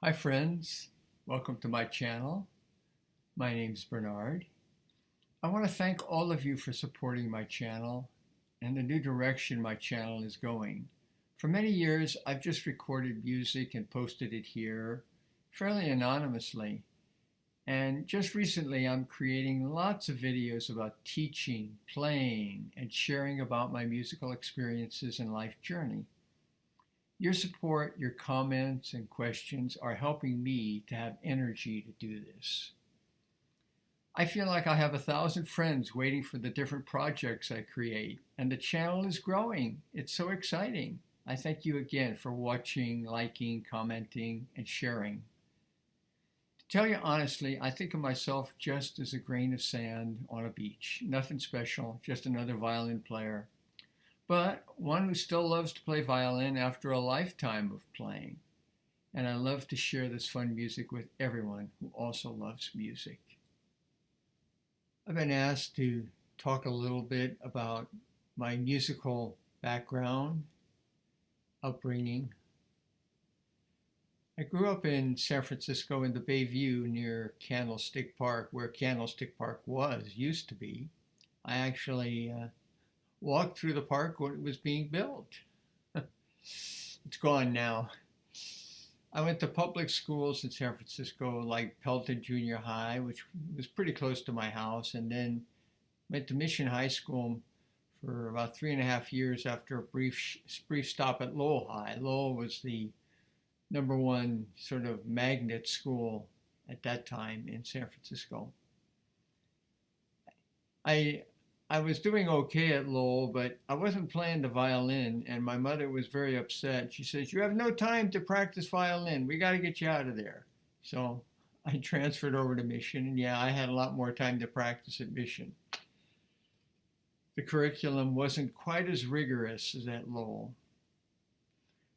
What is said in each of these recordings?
Hi friends, welcome to my channel. My name's Bernard. I want to thank all of you for supporting my channel and the new direction my channel is going. For many years, I've just recorded music and posted it here fairly anonymously. And just recently, I'm creating lots of videos about teaching, playing, and sharing about my musical experiences and life journey. Your support, your comments, and questions are helping me to have energy to do this. I feel like I have 1,000 friends waiting for the different projects I create, and the channel is growing. It's so exciting. I thank you again for watching, liking, commenting, and sharing. To tell you honestly, I think of myself just as a grain of sand on a beach. Nothing special, just another violin player, but one who still loves to play violin after a lifetime of playing. And I love to share this fun music with everyone who also loves music. I've been asked to talk a little bit about my musical background, upbringing. I grew up in San Francisco in the Bayview near Candlestick Park, where Candlestick Park used to be. I actually walked through the park when it was being built. It's gone now. I went to public schools in San Francisco, like Pelton Junior High, which was pretty close to my house, and then went to Mission High School for about 3.5 years after a brief stop at Lowell High. Lowell was the #1 sort of magnet school at that time in San Francisco. I was doing okay at Lowell, but I wasn't playing the violin, and my mother was very upset. She says, "You have no time to practice violin. We got to get you out of there." So I transferred over to Mission, and yeah, I had a lot more time to practice at Mission. The curriculum wasn't quite as rigorous as at Lowell.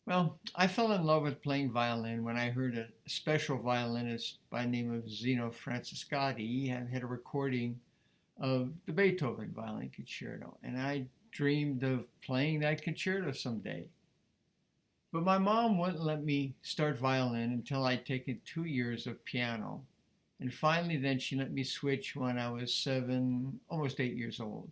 Well, I fell in love with playing violin when I heard a special violinist by the name of Zino Francescatti. He had a recording of the Beethoven Violin Concerto, and I dreamed of playing that concerto someday. But my mom wouldn't let me start violin until I'd taken 2 years of piano, and finally then she let me switch when I was 7, almost 8 years old.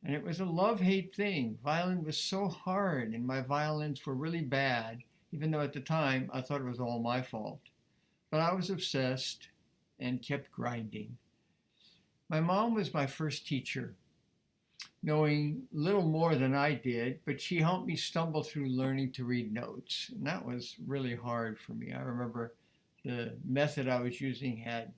And it was a love-hate thing. Violin was so hard, and my violins were really bad, even though at the time I thought it was all my fault. But I was obsessed and kept grinding. My mom was my first teacher, knowing little more than I did, but she helped me stumble through learning to read notes. And that was really hard for me. I remember the method I was using had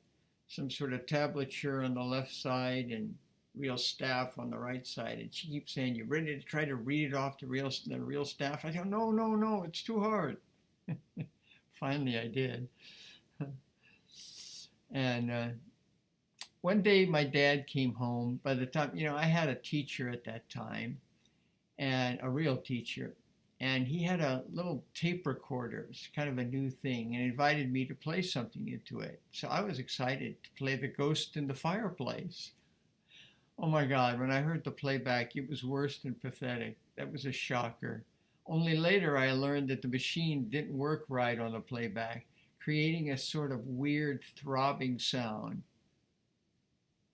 some sort of tablature on the left side and real staff on the right side. And she keeps saying, "You ready to try to read it off the real staff?" I go, "No, no, no, it's too hard." Finally, I did. And one day my dad came home. By the time, I had a teacher at that time, and a real teacher, and he had a little tape recorder. It was kind of a new thing, and invited me to play something into it. So I was excited to play The Ghost in the Fireplace. Oh my God, when I heard the playback, it was worse than pathetic. That was a shocker. Only later I learned that the machine didn't work right on the playback, creating a sort of weird throbbing sound.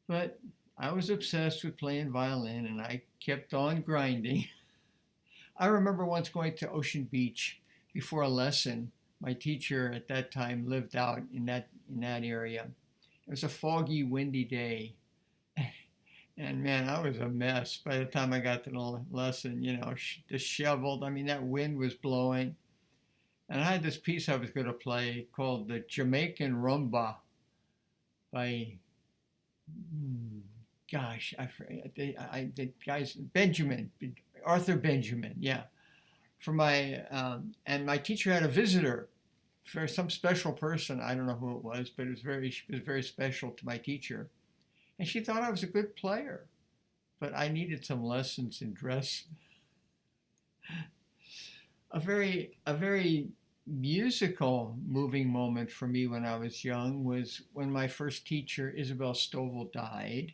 But I was obsessed with playing violin, and I kept on grinding. I remember once going to Ocean Beach before a lesson. My teacher at that time lived out in that area. It was a foggy, windy day. And man, I was a mess by the time I got to the lesson, disheveled. I mean, that wind was blowing. And I had this piece I was going to play called the Jamaican Rumba by gosh, I forget the guy's Benjamin, Arthur Benjamin, yeah. For my and my teacher had a visitor for some special person. I don't know who it was, but she was very special to my teacher, and she thought I was a good player, but I needed some lessons in dress. A very musical, moving moment for me when I was young was when my first teacher, Isabel Stovall, died.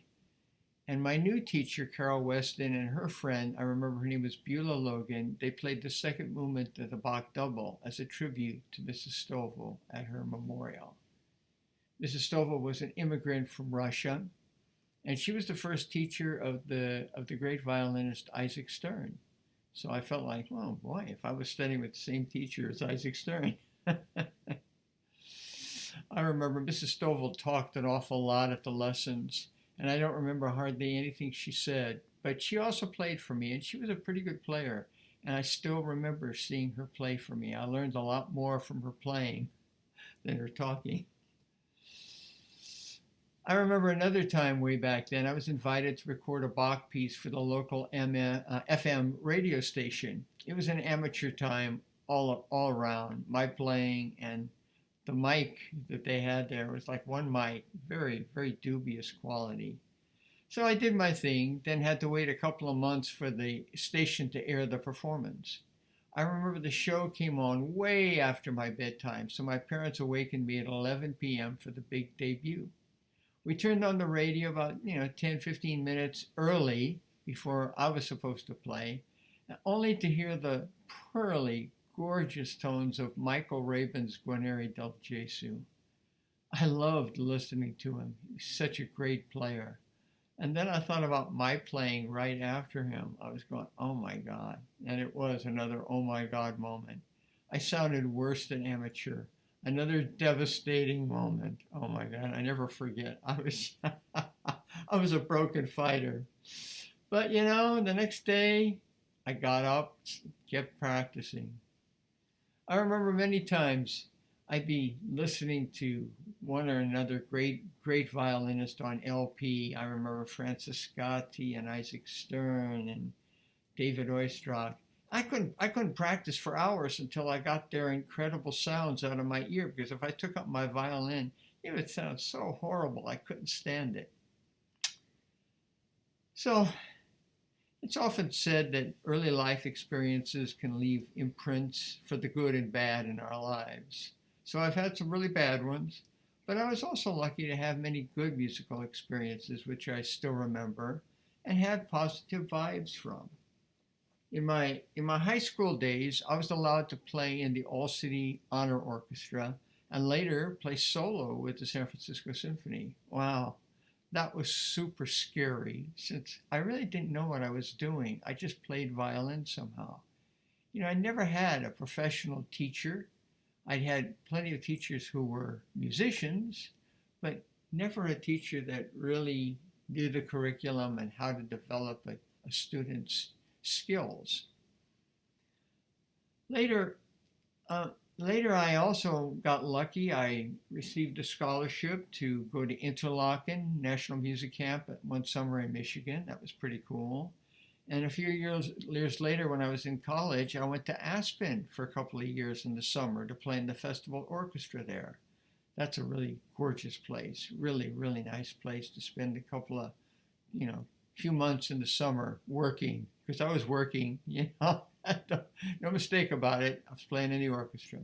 And my new teacher, Carol Weston, and her friend, I remember her name was Beulah Logan, they played the second movement of the Bach Double as a tribute to Mrs. Stovall at her memorial. Mrs. Stovall was an immigrant from Russia, and she was the first teacher of the great violinist Isaac Stern. So I felt like, oh boy, if I was studying with the same teacher as Isaac Stern. I remember Mrs. Stovall talked an awful lot at the lessons, and I don't remember hardly anything she said, but she also played for me, and she was a pretty good player, and I still remember seeing her play for me. I learned a lot more from her playing than her talking. I remember another time way back then, I was invited to record a Bach piece for the local FM radio station. It was an amateur time all around. My playing and the mic that they had there was like one mic, very, very dubious quality. So I did my thing, then had to wait a couple of months for the station to air the performance. I remember the show came on way after my bedtime, so my parents awakened me at 11 p.m. for the big debut. We turned on the radio about 10, 15 minutes early before I was supposed to play, only to hear the pearly, gorgeous tones of Michael Rabin's Guarneri del Gesù. I loved listening to him. He was such a great player. And then I thought about my playing right after him. I was going, oh my God. And it was another oh my God moment. I sounded worse than amateur. Another devastating moment. Oh my God, I never forget. I was a broken fighter. But the next day I got up, kept practicing. I remember many times I'd be listening to one or another great violinist on LP. I remember Francis Scotti and Isaac Stern and David Oistrakh. I couldn't practice for hours until I got their incredible sounds out of my ear, because if I took up my violin, it would sound so horrible. I couldn't stand it. So it's often said that early life experiences can leave imprints for the good and bad in our lives. So I've had some really bad ones, but I was also lucky to have many good musical experiences, which I still remember and have positive vibes from. In my high school days, I was allowed to play in the All-City Honor Orchestra and later play solo with the San Francisco Symphony. Wow, that was super scary since I really didn't know what I was doing. I just played violin somehow. I never had a professional teacher. I'd had plenty of teachers who were musicians, but never a teacher that really knew the curriculum and how to develop a student's skills. Later, I also got lucky. I received a scholarship to go to Interlochen National Music Camp one summer in Michigan. That was pretty cool. And a few years later, when I was in college, I went to Aspen for a couple of years in the summer to play in the festival orchestra there. That's a really gorgeous place, really, really nice place to spend a couple of, few months in the summer working, because I was working, no mistake about it. I was playing in the orchestra.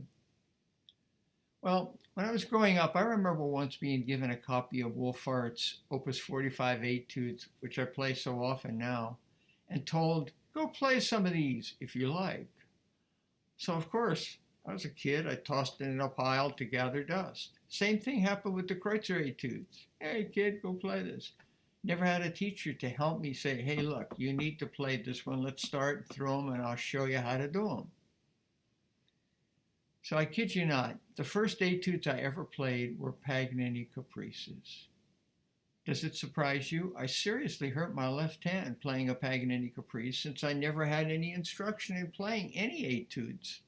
Well, when I was growing up, I remember once being given a copy of Wolfart's Opus 45 Etudes, which I play so often now, and told, go play some of these if you like. So of course, I was a kid, I tossed it in a pile to gather dust. Same thing happened with the Kreutzer Etudes. Hey kid, go play this. Never had a teacher to help me say, hey look, you need to play this one, let's start, throw them, and I'll show you how to do them. So I kid you not, the first etudes I ever played were Paganini Caprices. Does it surprise you? I seriously hurt my left hand playing a Paganini Caprice, since I never had any instruction in playing any etudes.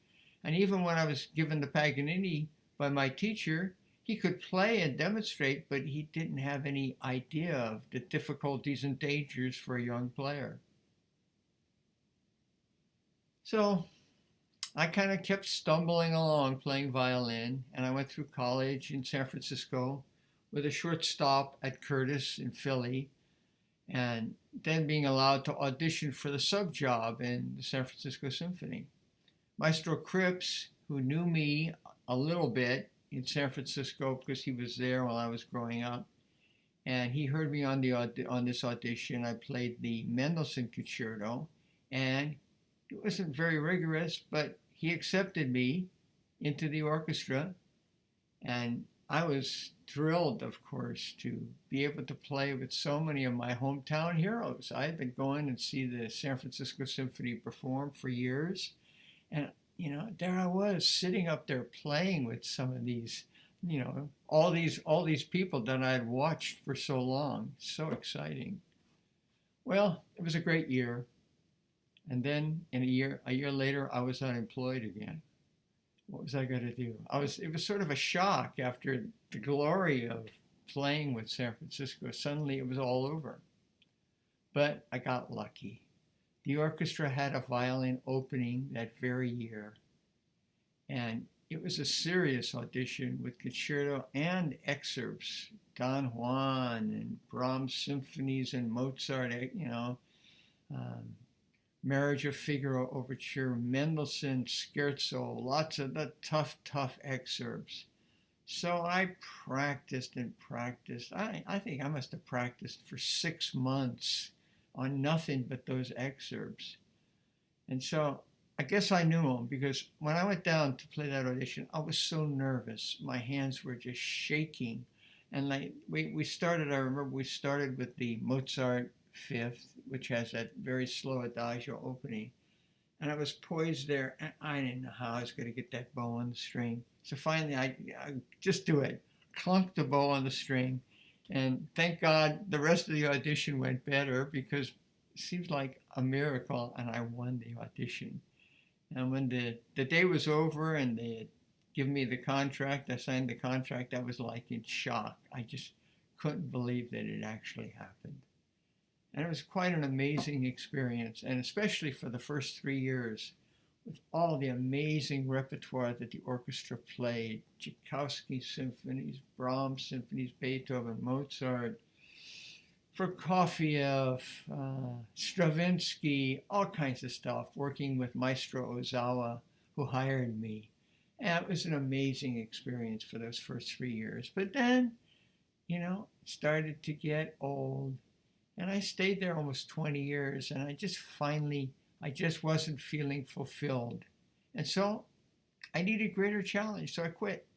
And even when I was given the Paganini by my teacher, he could play and demonstrate, but he didn't have any idea of the difficulties and dangers for a young player. So I kind of kept stumbling along playing violin, and I went through college in San Francisco with a short stop at Curtis in Philly, and then being allowed to audition for the sub job in the San Francisco Symphony. Maestro Cripps, who knew me a little bit in San Francisco because he was there while I was growing up, and he heard me on the on this audition. I played the Mendelssohn Concerto, and it wasn't very rigorous, but he accepted me into the orchestra, and I was thrilled, of course, to be able to play with so many of my hometown heroes. I had been going and see the San Francisco Symphony perform for years, and there I was sitting up there playing with some of these, all these people that I had watched for so long. So exciting. Well, it was a great year, and then in a year later, I was unemployed again. What was I going to do? It was sort of a shock after the glory of playing with San Francisco. Suddenly it was all over. But I got lucky. The orchestra had a violin opening that very year, and it was a serious audition with concerto and excerpts, Don Juan and Brahms symphonies and Mozart, um, Marriage of Figaro Overture, Mendelssohn Scherzo, lots of the tough, tough excerpts. So I practiced and practiced. I think I must have practiced for 6 months on nothing but those excerpts. And so I guess I knew them because when I went down to play that audition, I was so nervous. My hands were just shaking. And like we started, I remember we started with the Mozart Fifth, which has that very slow adagio opening. And I was poised there, and I didn't know how I was going to get that bow on the string. So finally, I just do it, clunked the bow on the string, and thank God the rest of the audition went better because it seems like a miracle, and I won the audition. And when the day was over and they had given me the contract, I signed the contract, I was like in shock. I just couldn't believe that it actually happened. And it was quite an amazing experience, and especially for the first 3 years, with all the amazing repertoire that the orchestra played, Tchaikovsky symphonies, Brahms symphonies, Beethoven, Mozart, Prokofiev, Stravinsky, all kinds of stuff, working with Maestro Ozawa, who hired me. And it was an amazing experience for those first 3 years. But then, it started to get old. And I stayed there almost 20 years, and I just wasn't feeling fulfilled. And so I needed greater challenge, so I quit.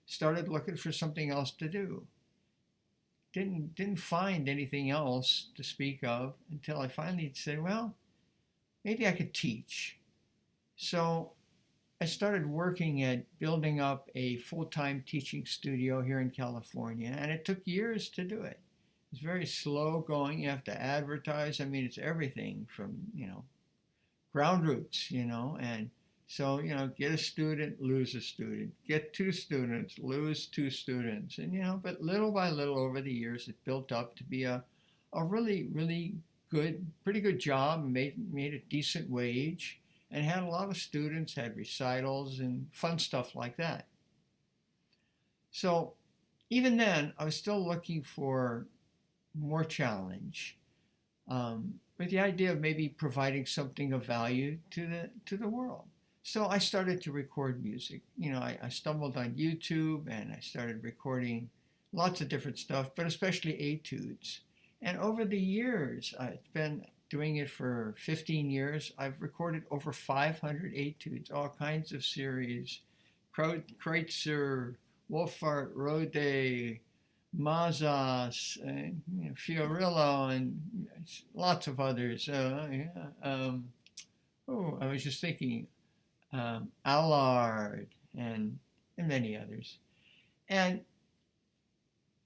Started looking for something else to do. Didn't find anything else to speak of until I finally said, well, maybe I could teach. So I started working at building up a full-time teaching studio here in California, and it took years to do it. It's very slow going. You have to advertise. I mean, it's everything from, ground roots, and so, get a student, lose a student, get 2 students, lose 2 students. And, but little by little over the years, it built up to be a really, really good, pretty good job, made a decent wage, and had a lot of students, had recitals and fun stuff like that. So even then, I was still looking for more challenge, with the idea of maybe providing something of value to the world. So I started to record music. I stumbled on YouTube and I started recording lots of different stuff, but especially etudes. And over the years, I've been doing it for 15 years. I've recorded over 500 etudes, all kinds of series: Kreutzer, Wolfart, Rode, Mazas, and Fiorillo, and lots of others. I was just thinking, Allard, and many others. And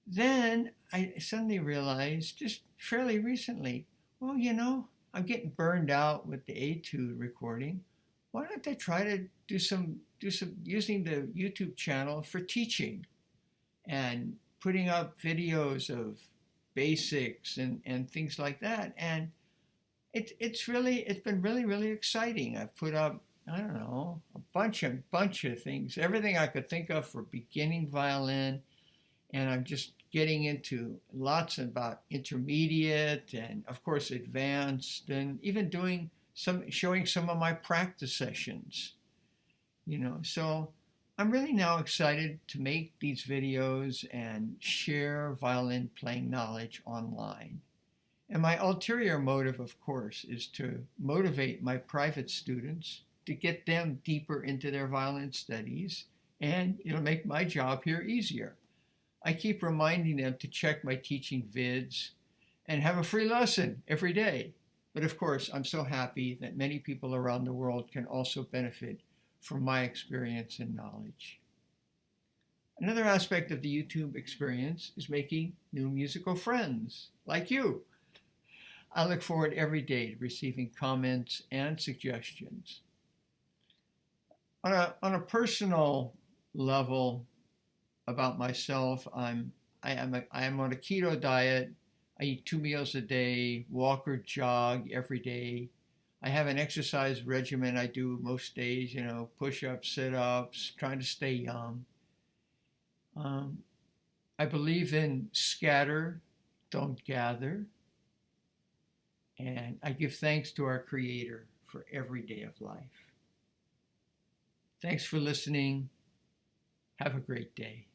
then I suddenly realized, just fairly recently, well, I'm getting burned out with the etude recording. Why don't I try to do some using the YouTube channel for teaching and putting up videos of basics and things like that. And it's been really, really exciting. I've put up, I don't know, a bunch of things, everything I could think of for beginning violin. And I'm just getting into lots about intermediate and of course advanced, and even showing some of my practice sessions. So I'm really now excited to make these videos and share violin playing knowledge online. And my ulterior motive, of course, is to motivate my private students to get them deeper into their violin studies, and it'll make my job here easier. I keep reminding them to check my teaching vids and have a free lesson every day. But of course, I'm so happy that many people around the world can also benefit from my experience and knowledge. Another aspect of the YouTube experience is making new musical friends, like you. I look forward every day to receiving comments and suggestions. On a personal level about myself, I am on a keto diet. I eat 2 meals a day, walk or jog every day. I have an exercise regimen I do most days, push-ups, sit-ups, trying to stay young. I believe in scatter, don't gather. And I give thanks to our Creator for every day of life. Thanks for listening. Have a great day.